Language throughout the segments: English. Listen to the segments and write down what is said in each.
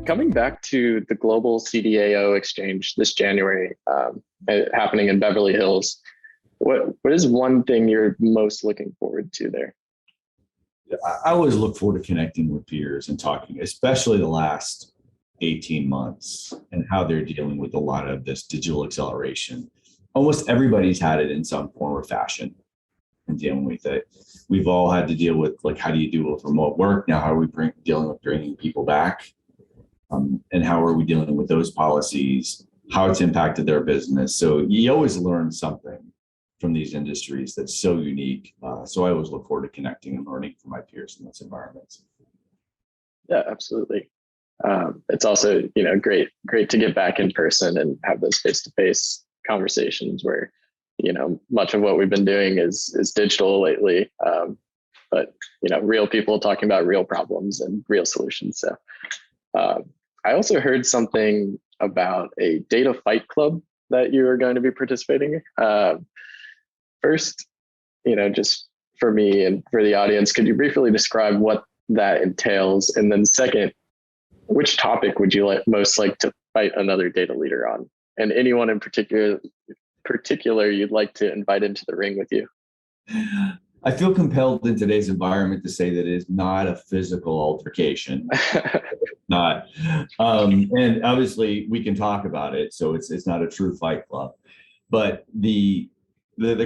Coming back to the global CDAO exchange this January, happening in Beverly Hills, what is one thing you're most looking forward to there? I always look forward to connecting with peers and talking, especially the last 18 months and how they're dealing with a lot of this digital acceleration. Almost everybody's had it in some form or fashion and dealing with it. We've all had to deal with, like, how do you deal with remote work? Now, how are we dealing with bringing people back? And how are we dealing with those policies, how it's impacted their business? So you always learn something from these industries that's so unique. So I always look forward to connecting and learning from my peers in those environments. Yeah, absolutely. It's also, great to get back in person and have those face-to-face conversations where, much of what we've been doing is digital lately. But, real people talking about real problems and real solutions. So I also heard something about a data fight club that you are going to be participating. First, just for me and for the audience, could you briefly describe what that entails? And then second, which topic would you most like to fight another data leader on? And anyone in particular you'd like to invite into the ring with you? I feel compelled in today's environment to say that it's not a physical altercation. Not. And obviously we can talk about it. So it's not a true fight club. But the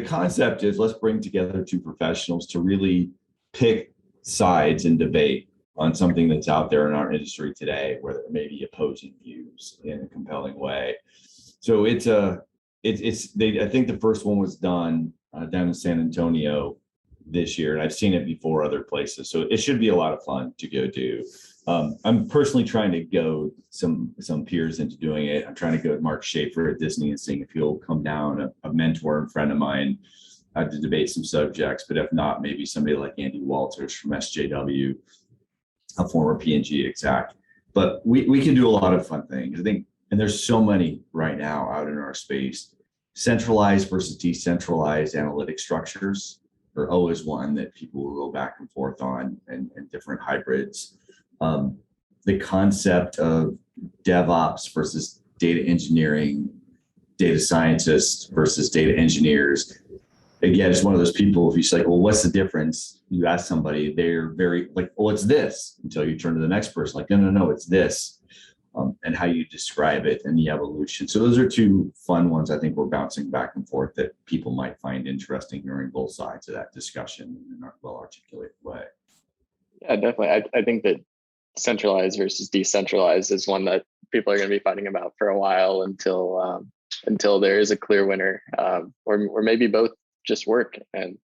concept is, let's bring together two professionals to really pick sides and debate on something that's out there in our industry today, where there may be opposing views in a compelling way. So I think the first one was done down in San Antonio this year, and I've seen it before other places. So it should be a lot of fun to go do. I'm personally trying to go some peers into doing it. I'm trying to go with Mark Schaefer at Disney and seeing if he'll come down, a mentor and friend of mine, to debate some subjects. But if not, maybe somebody like Andy Walters from SJW, a former P&G exec. But we can do a lot of fun things, I think. And there's so many right now out in our space. Centralized versus decentralized analytic structures are always one that people will go back and forth on, and different hybrids. The concept of DevOps versus data engineering, data scientists versus data engineers. Again, it's one of those people, if you say, well, what's the difference? You ask somebody, they're very like, well, it's this, until you turn to the next person, like, no, it's this. And how you describe it and the evolution. So those are two fun ones I think we're bouncing back and forth that people might find interesting, hearing both sides of that discussion in a well-articulated way. Yeah, definitely. I think that centralized versus decentralized is one that people are going to be fighting about for a while until there is a clear winner, or maybe both just work, and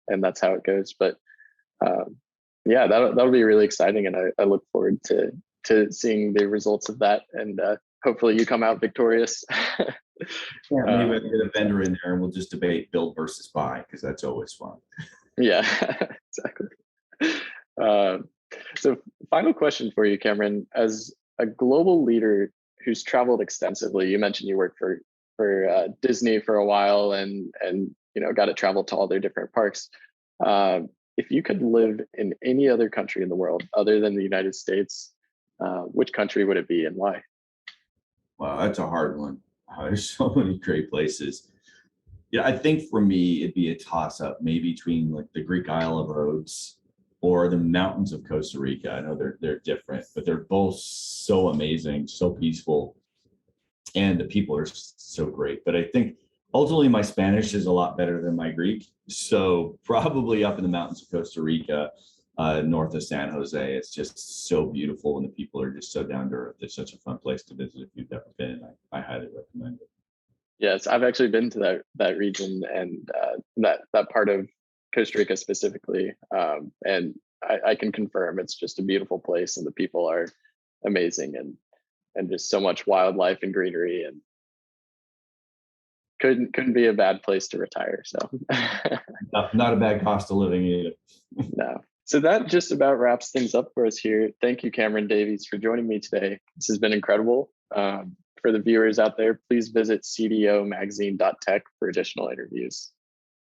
that's how it goes. But yeah, that'll be really exciting, and I look forward to seeing the results of that, and hopefully you come out victorious. Yeah, maybe I can get a vendor in there and we'll just debate build versus buy, because that's always fun. Yeah, exactly. So final question for you, Cameron. As a global leader who's traveled extensively, you mentioned you worked for Disney for a while and got to travel to all their different parks. If you could live in any other country in the world other than the United States, which country would it be and why? Wow, that's a hard one. There's so many great places. Yeah, I think for me, it'd be a toss-up, maybe between like the Greek Isle of Rhodes or the mountains of Costa Rica. I know they're different, but they're both so amazing, so peaceful, and the people are so great. But I think ultimately my Spanish is a lot better than my Greek. So probably up in the mountains of Costa Rica, north of San Jose. It's just so beautiful, and the people are just so down to earth. It's such a fun place to visit if you've never been. I highly recommend it. Yes, I've actually been to that region and that part of Costa Rica specifically, and I can confirm it's just a beautiful place, and the people are amazing, and just so much wildlife and greenery, and couldn't be a bad place to retire. So not a bad cost of living either. No. So that just about wraps things up for us here. Thank you, Cameron Davies, for joining me today. This has been incredible. For the viewers out there, please visit cdomagazine.tech for additional interviews.